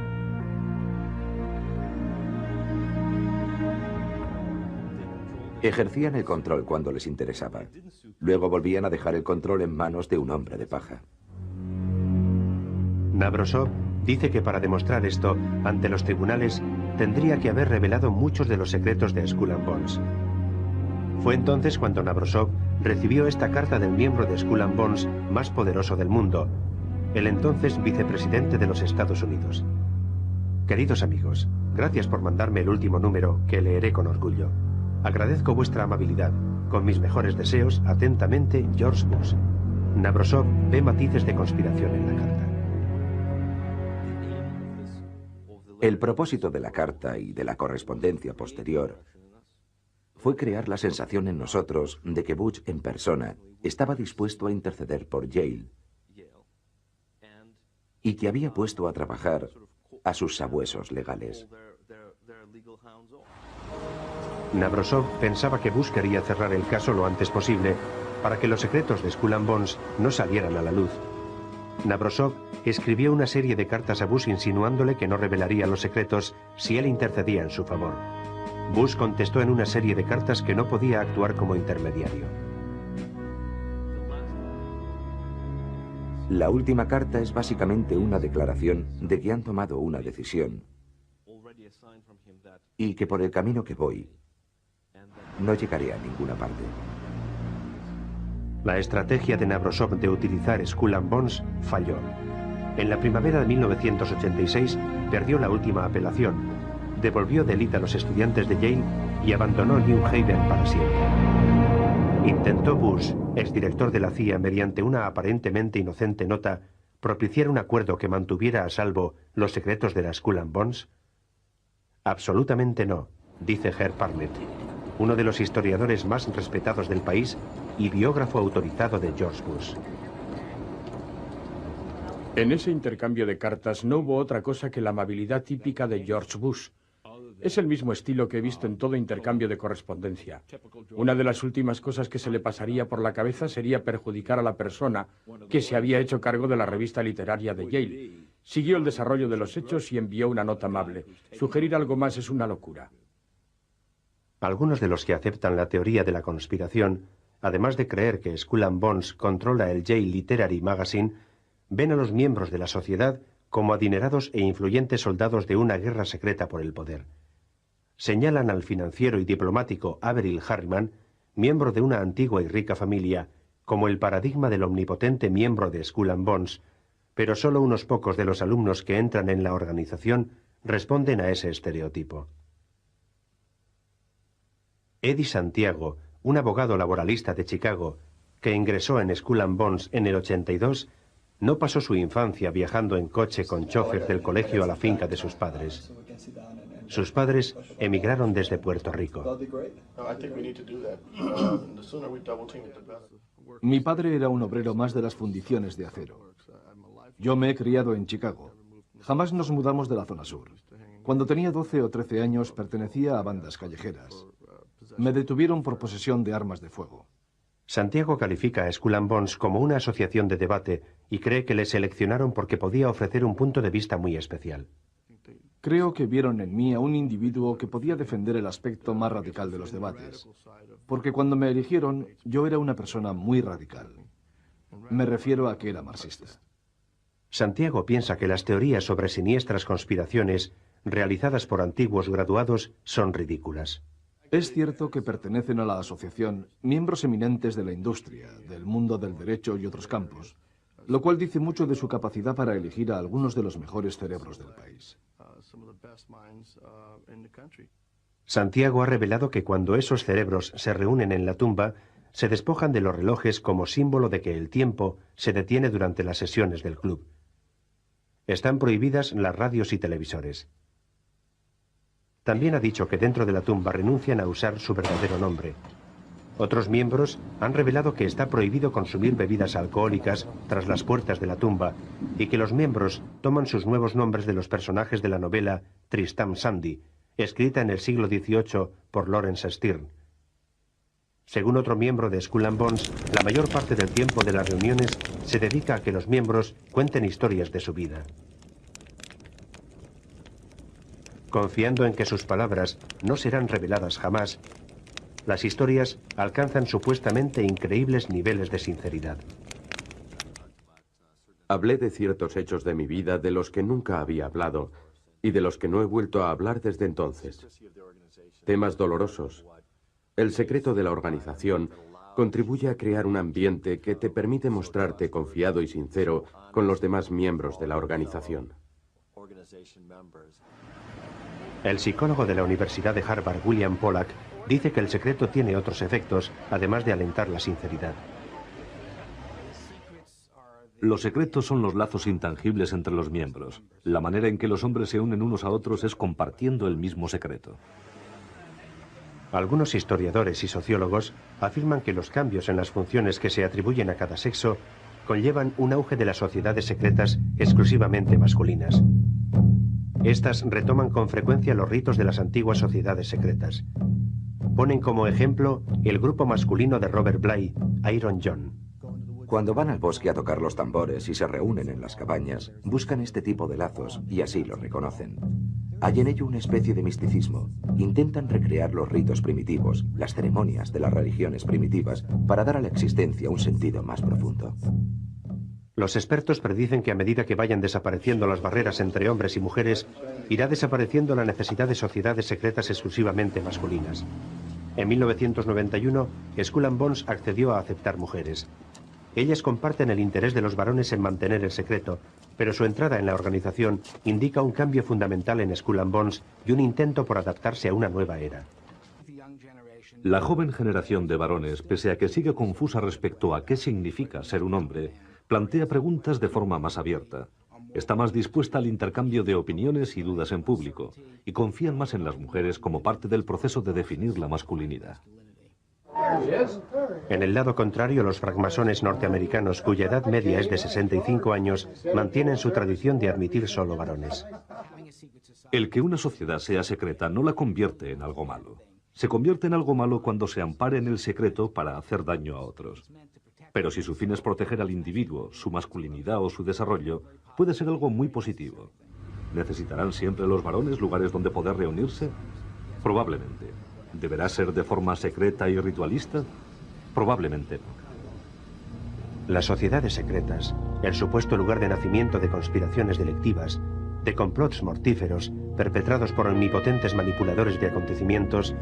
Ejercían el control cuando les interesaba. Luego volvían a dejar el control en manos de un hombre de paja. Navrosov dice que para demostrar esto ante los tribunales tendría que haber revelado muchos de los secretos de Skull and Bones. Fue entonces cuando Navrosov recibió esta carta del miembro de Skull and Bones más poderoso del mundo, el entonces vicepresidente de los Estados Unidos. Queridos amigos, gracias por mandarme el último número que leeré con orgullo. Agradezco vuestra amabilidad. Con mis mejores deseos, atentamente, George Bush. Navrosov ve matices de conspiración en la carta. El propósito de la carta y de la correspondencia posterior fue crear la sensación en nosotros de que Bush en persona estaba dispuesto a interceder por Yale y que había puesto a trabajar a sus sabuesos legales. Navrosov pensaba que Bush quería cerrar el caso lo antes posible para que los secretos de Skull and Bones no salieran a la luz. Navrosov escribió una serie de cartas a Bush insinuándole que no revelaría los secretos si él intercedía en su favor. Bush contestó en una serie de cartas que no podía actuar como intermediario. La última carta es básicamente una declaración de que han tomado una decisión y que por el camino que voy no llegaré a ninguna parte. La estrategia de Navrosov de utilizar Skull and Bones falló. En la primavera de 1986 perdió la última apelación, devolvió de élite a los estudiantes de Yale y abandonó New Haven para siempre. Intentó Bush, exdirector de la CIA, mediante una aparentemente inocente nota, propiciar un acuerdo que mantuviera a salvo los secretos de la Skull and Bones. Absolutamente no, dice Herb Parnett, uno de los historiadores más respetados del país y biógrafo autorizado de George Bush. En ese intercambio de cartas no hubo otra cosa que la amabilidad típica de George Bush. Es el mismo estilo que he visto en todo intercambio de correspondencia. Una de las últimas cosas que se le pasaría por la cabeza sería perjudicar a la persona que se había hecho cargo de la revista literaria de Yale. Siguió el desarrollo de los hechos y envió una nota amable. Sugerir algo más es una locura. Algunos de los que aceptan la teoría de la conspiración, además de creer que Skull and Bones controla el Yale Literary Magazine, ven a los miembros de la sociedad como adinerados e influyentes soldados de una guerra secreta por el poder. Señalan al financiero y diplomático Averell Harriman, miembro de una antigua y rica familia, como el paradigma del omnipotente miembro de Skull and Bones, pero solo unos pocos de los alumnos que entran en la organización responden a ese estereotipo. Eddie Santiago, un abogado laboralista de Chicago, que ingresó en Skull and Bones en el 82, no pasó su infancia viajando en coche con chofer del colegio a la finca de sus padres. Sus padres emigraron desde Puerto Rico. Mi padre era un obrero más de las fundiciones de acero. Yo me he criado en Chicago. Jamás nos mudamos de la zona sur. Cuando tenía 12 o 13 años pertenecía a bandas callejeras. Me detuvieron por posesión de armas de fuego. Santiago califica a Skull and Bones como una asociación de debate y cree que le seleccionaron porque podía ofrecer un punto de vista muy especial. Creo que vieron en mí a un individuo que podía defender el aspecto más radical de los debates, porque cuando me eligieron yo era una persona muy radical. Me refiero a que era marxista. Santiago piensa que las teorías sobre siniestras conspiraciones realizadas por antiguos graduados son ridículas. Es cierto que pertenecen a la asociación miembros eminentes de la industria, del mundo del derecho y otros campos, lo cual dice mucho de su capacidad para elegir a algunos de los mejores cerebros del país. Santiago ha revelado que cuando esos cerebros se reúnen en la tumba, se despojan de los relojes como símbolo de que el tiempo se detiene durante las sesiones del club. Están prohibidas las radios y televisores. También ha dicho que dentro de la tumba renuncian a usar su verdadero nombre. Otros miembros han revelado que está prohibido consumir bebidas alcohólicas tras las puertas de la tumba y que los miembros toman sus nuevos nombres de los personajes de la novela Tristram Shandy, escrita en el siglo XVIII por Lawrence Sterne. Según otro miembro de Skull and Bones, la mayor parte del tiempo de las reuniones se dedica a que los miembros cuenten historias de su vida. Confiando en que sus palabras no serán reveladas jamás, las historias alcanzan supuestamente increíbles niveles de sinceridad. Hablé de ciertos hechos de mi vida de los que nunca había hablado y de los que no he vuelto a hablar desde entonces. Temas dolorosos. El secreto de la organización contribuye a crear un ambiente que te permite mostrarte confiado y sincero con los demás miembros de la organización. El psicólogo de la Universidad de Harvard, William Pollack, dice que el secreto tiene otros efectos, además de alentar la sinceridad. Los secretos son los lazos intangibles entre los miembros. La manera en que los hombres se unen unos a otros es compartiendo el mismo secreto. Algunos historiadores y sociólogos afirman que los cambios en las funciones que se atribuyen a cada sexo conllevan un auge de las sociedades secretas exclusivamente masculinas. Estas retoman con frecuencia los ritos de las antiguas sociedades secretas. Ponen como ejemplo el grupo masculino de Robert Bly, Iron John. Cuando van al bosque a tocar los tambores y se reúnen en las cabañas, buscan este tipo de lazos y así los reconocen. Hay en ello una especie de misticismo. Intentan recrear los ritos primitivos, las ceremonias de las religiones primitivas, para dar a la existencia un sentido más profundo. Los expertos predicen que a medida que vayan desapareciendo las barreras entre hombres y mujeres, irá desapareciendo la necesidad de sociedades secretas exclusivamente masculinas. En 1991, Skull and Bones accedió a aceptar mujeres. Ellas comparten el interés de los varones en mantener el secreto, pero su entrada en la organización indica un cambio fundamental en Skull and Bones y un intento por adaptarse a una nueva era. La joven generación de varones, pese a que sigue confusa respecto a qué significa ser un hombre, plantea preguntas de forma más abierta. Está más dispuesta al intercambio de opiniones y dudas en público, y confían más en las mujeres como parte del proceso de definir la masculinidad. En el lado contrario, los francmasones norteamericanos, cuya edad media es de 65 años, mantienen su tradición de admitir solo varones. El que una sociedad sea secreta no la convierte en algo malo. Se convierte en algo malo cuando se ampara en el secreto para hacer daño a otros. Pero si su fin es proteger al individuo, su masculinidad o su desarrollo, puede ser algo muy positivo. ¿Necesitarán siempre los varones lugares donde poder reunirse? Probablemente. ¿Deberá ser de forma secreta y ritualista? Probablemente no. Las sociedades secretas, el supuesto lugar de nacimiento de conspiraciones delictivas, de complots mortíferos perpetrados por omnipotentes manipuladores de acontecimientos,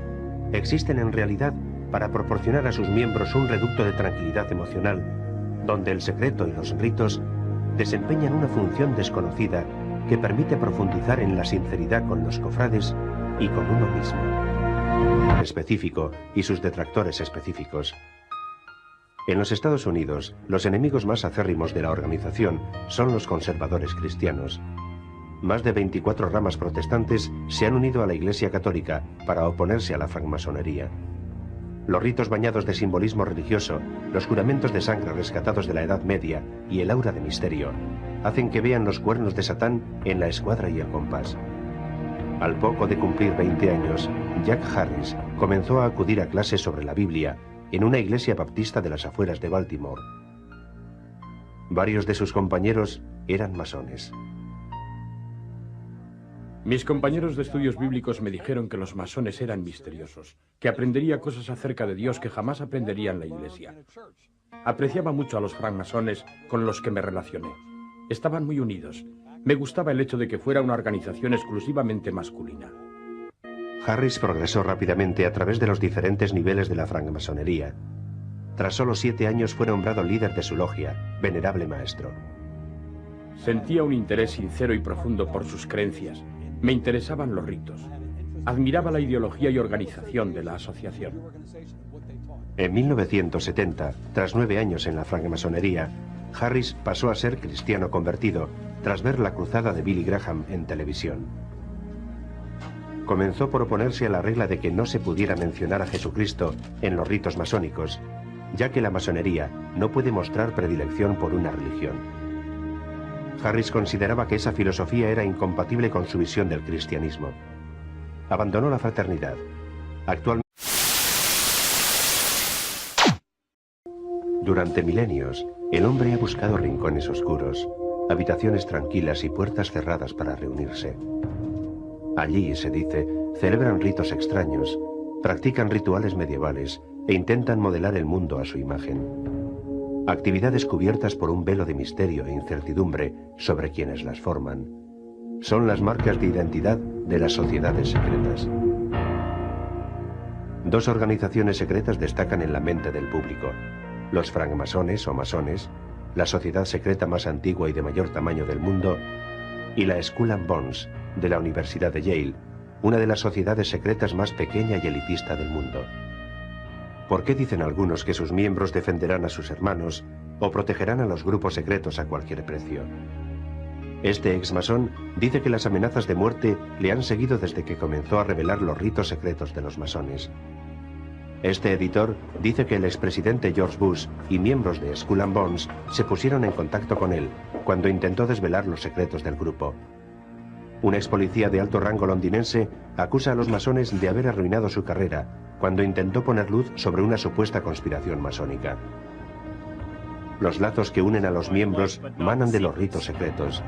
existen en realidad para proporcionar a sus miembros un reducto de tranquilidad emocional, donde el secreto y los ritos desempeñan una función desconocida que permite profundizar en la sinceridad con los cofrades y con uno mismo. Específico y sus detractores específicos. En los Estados Unidos, los enemigos más acérrimos de la organización son los conservadores cristianos. Más de 24 ramas protestantes se han unido a la Iglesia Católica para oponerse a la francmasonería. Los ritos bañados de simbolismo religioso, los juramentos de sangre rescatados de la Edad Media y el aura de misterio hacen que vean los cuernos de Satán en la escuadra y el compás. Al poco de cumplir 20 años, Jack Harris comenzó a acudir a clases sobre la Biblia en una iglesia baptista de las afueras de Baltimore. Varios de sus compañeros eran masones. Mis compañeros de estudios bíblicos me dijeron que los masones eran misteriosos, que aprendería cosas acerca de Dios que jamás aprendería en la iglesia. Apreciaba mucho a los francmasones con los que me relacioné. Estaban muy unidos. Me gustaba el hecho de que fuera una organización exclusivamente masculina. Harris progresó rápidamente a través de los diferentes niveles de la francmasonería. Tras solo 7 años fue nombrado líder de su logia, venerable maestro. Sentía un interés sincero y profundo por sus creencias. Me interesaban los ritos. Admiraba la ideología y organización de la asociación. En 1970, tras 9 años en la francmasonería, Harris pasó a ser cristiano convertido tras ver la cruzada de Billy Graham en televisión. Comenzó por oponerse a la regla de que no se pudiera mencionar a Jesucristo en los ritos masónicos, ya que la masonería no puede mostrar predilección por una religión. Harris consideraba que esa filosofía era incompatible con su visión del cristianismo. Abandonó la fraternidad. Actualmente, durante milenios, el hombre ha buscado rincones oscuros, habitaciones tranquilas y puertas cerradas para reunirse. Allí, se dice, celebran ritos extraños, practican rituales medievales e intentan modelar el mundo a su imagen. Actividades cubiertas por un velo de misterio e incertidumbre sobre quienes las forman. Son las marcas de identidad de las sociedades secretas. 2 organizaciones secretas destacan en la mente del público: los francmasones o masones, la sociedad secreta más antigua y de mayor tamaño del mundo, y la Skull and Bones, de la Universidad de Yale, una de las sociedades secretas más pequeña y elitista del mundo. ¿Por qué dicen algunos que sus miembros defenderán a sus hermanos o protegerán a los grupos secretos a cualquier precio? Este ex-masón dice que las amenazas de muerte le han seguido desde que comenzó a revelar los ritos secretos de los masones. Este editor dice que el expresidente George Bush y miembros de Skull and Bones se pusieron en contacto con él cuando intentó desvelar los secretos del grupo. Un ex policía de alto rango londinense acusa a los masones de haber arruinado su carrera cuando intentó poner luz sobre una supuesta conspiración masónica. Los lazos que unen a los miembros manan de los ritos secretos,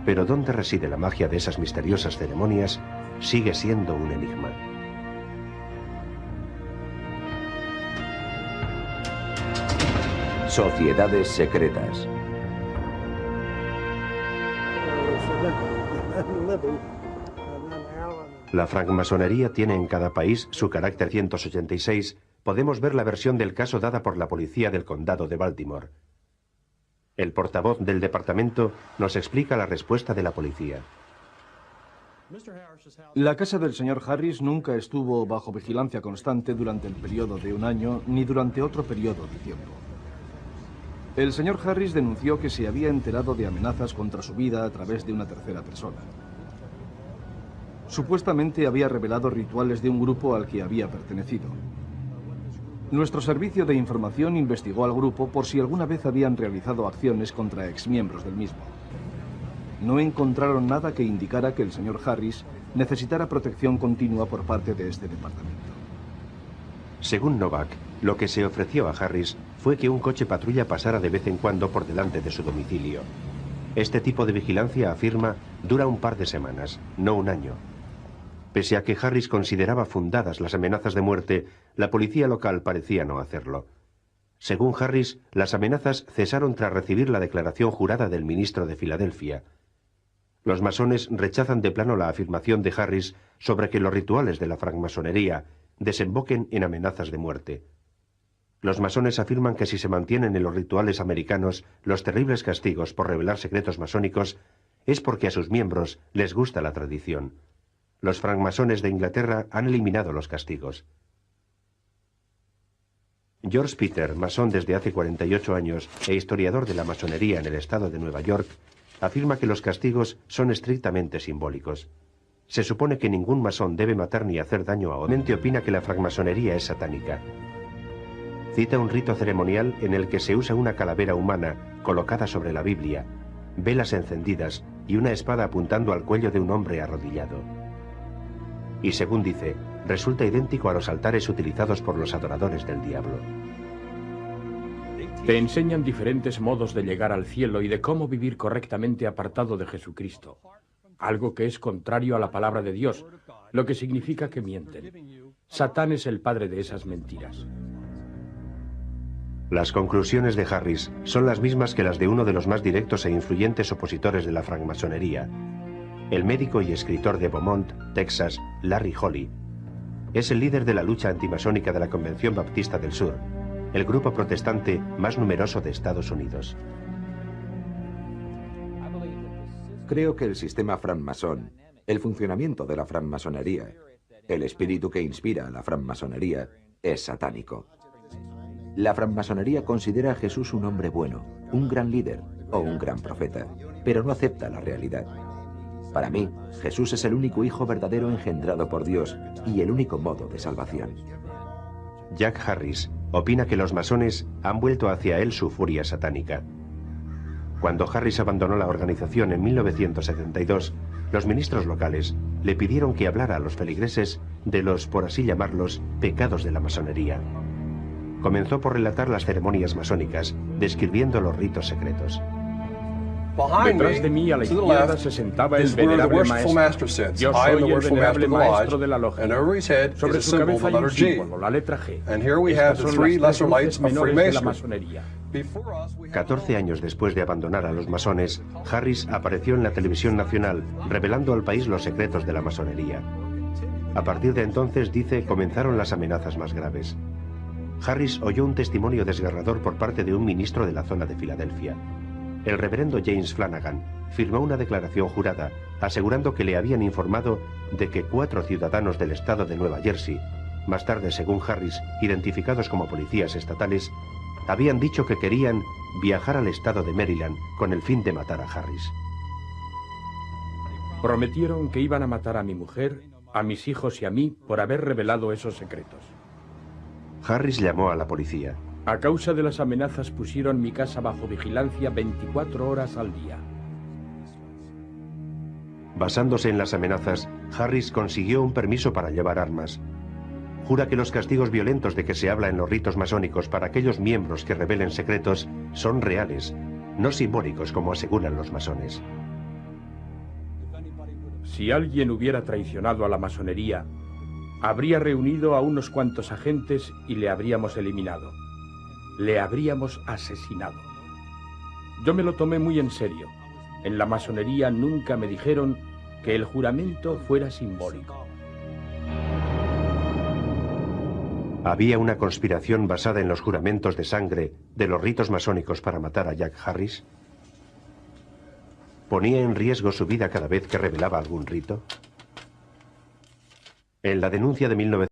pero ¿dónde reside la magia de esas misteriosas ceremonias? Sigue siendo un enigma. Sociedades secretas. La francmasonería tiene en cada país su carácter 186. Podemos ver la versión del caso dada por la policía del condado de Baltimore. El portavoz del departamento nos explica la respuesta de la policía. La casa del señor Harris nunca estuvo bajo vigilancia constante durante el periodo de un año ni durante otro periodo de tiempo. El señor Harris denunció que se había enterado de amenazas contra su vida a través de una tercera persona. Supuestamente había revelado rituales de un grupo al que había pertenecido. Nuestro servicio de información investigó al grupo por si alguna vez habían realizado acciones contra exmiembros del mismo. No encontraron nada que indicara que el señor Harris necesitara protección continua por parte de este departamento. Según Novak, lo que se ofreció a Harris fue que un coche patrulla pasara de vez en cuando por delante de su domicilio. Este tipo de vigilancia, afirma, dura un par de semanas, no un año. Pese a que Harris consideraba fundadas las amenazas de muerte, la policía local parecía no hacerlo. Según Harris, las amenazas cesaron tras recibir la declaración jurada del ministro de Filadelfia. Los masones rechazan de plano la afirmación de Harris sobre que los rituales de la francmasonería desemboquen en amenazas de muerte. Los masones afirman que si se mantienen en los rituales americanos los terribles castigos por revelar secretos masónicos, es porque a sus miembros les gusta la tradición. Los francmasones de Inglaterra han eliminado los castigos. George Peter, masón desde hace 48 años e historiador de la masonería en el estado de Nueva York, afirma que los castigos son estrictamente simbólicos. Se supone que ningún masón debe matar ni hacer daño a otro. Opina que la francmasonería es satánica. Cita un rito ceremonial en el que se usa una calavera humana colocada sobre la Biblia, velas encendidas y una espada apuntando al cuello de un hombre arrodillado. Y según dice, resulta idéntico a los altares utilizados por los adoradores del diablo. Te enseñan diferentes modos de llegar al cielo y de cómo vivir correctamente apartado de Jesucristo. Algo que es contrario a la palabra de Dios, lo que significa que mienten. Satán es el padre de esas mentiras. Las conclusiones de Harris son las mismas que las de uno de los más directos e influyentes opositores de la francmasonería, el médico y escritor de Beaumont, Texas, Larry Holly. Es el líder de la lucha antimasónica de la Convención Baptista del Sur, el grupo protestante más numeroso de Estados Unidos. Creo que el sistema francmasón, el funcionamiento de la francmasonería, el espíritu que inspira a la francmasonería, es satánico. La francmasonería considera a Jesús un hombre bueno, un gran líder o un gran profeta, pero no acepta la realidad. Para mí, Jesús es el único hijo verdadero engendrado por Dios y el único modo de salvación. Jack Harris opina que los masones han vuelto hacia él su furia satánica. Cuando Harris abandonó la organización en 1972, los ministros locales le pidieron que hablara a los feligreses de los, por así llamarlos, pecados de la masonería. Comenzó por relatar las ceremonias masónicas, describiendo los ritos secretos. Detrás de mí, a la izquierda, se sentaba el venerable maestro. Yo soy el venerable maestro de la logia. Sobre su cabeza hay un símbolo, la letra G. Estas son las 3 luces menores de la masonería. 14 años después de abandonar a los masones, Harris apareció en la televisión nacional, revelando al país los secretos de la masonería. A partir de entonces, dice, comenzaron las amenazas más graves. Harris oyó un testimonio desgarrador por parte de un ministro de la zona de Filadelfia. El reverendo James Flanagan firmó una declaración jurada asegurando que le habían informado de que 4 ciudadanos del estado de Nueva Jersey, más tarde, según Harris, identificados como policías estatales, habían dicho que querían viajar al estado de Maryland con el fin de matar a Harris. Prometieron que iban a matar a mi mujer, a mis hijos y a mí por haber revelado esos secretos. Harris llamó a la policía. A causa de las amenazas pusieron mi casa bajo vigilancia 24 horas al día. Basándose en las amenazas, Harris consiguió un permiso para llevar armas. Jura que los castigos violentos de que se habla en los ritos masónicos para aquellos miembros que revelen secretos son reales, no simbólicos como aseguran los masones. Si alguien hubiera traicionado a la masonería, habría reunido a unos cuantos agentes y le habríamos eliminado. Le habríamos asesinado. Yo me lo tomé muy en serio. En la masonería nunca me dijeron que el juramento fuera simbólico. ¿Había una conspiración basada en los juramentos de sangre de los ritos masónicos para matar a Jack Harris? ¿Ponía en riesgo su vida cada vez que revelaba algún rito? En la denuncia de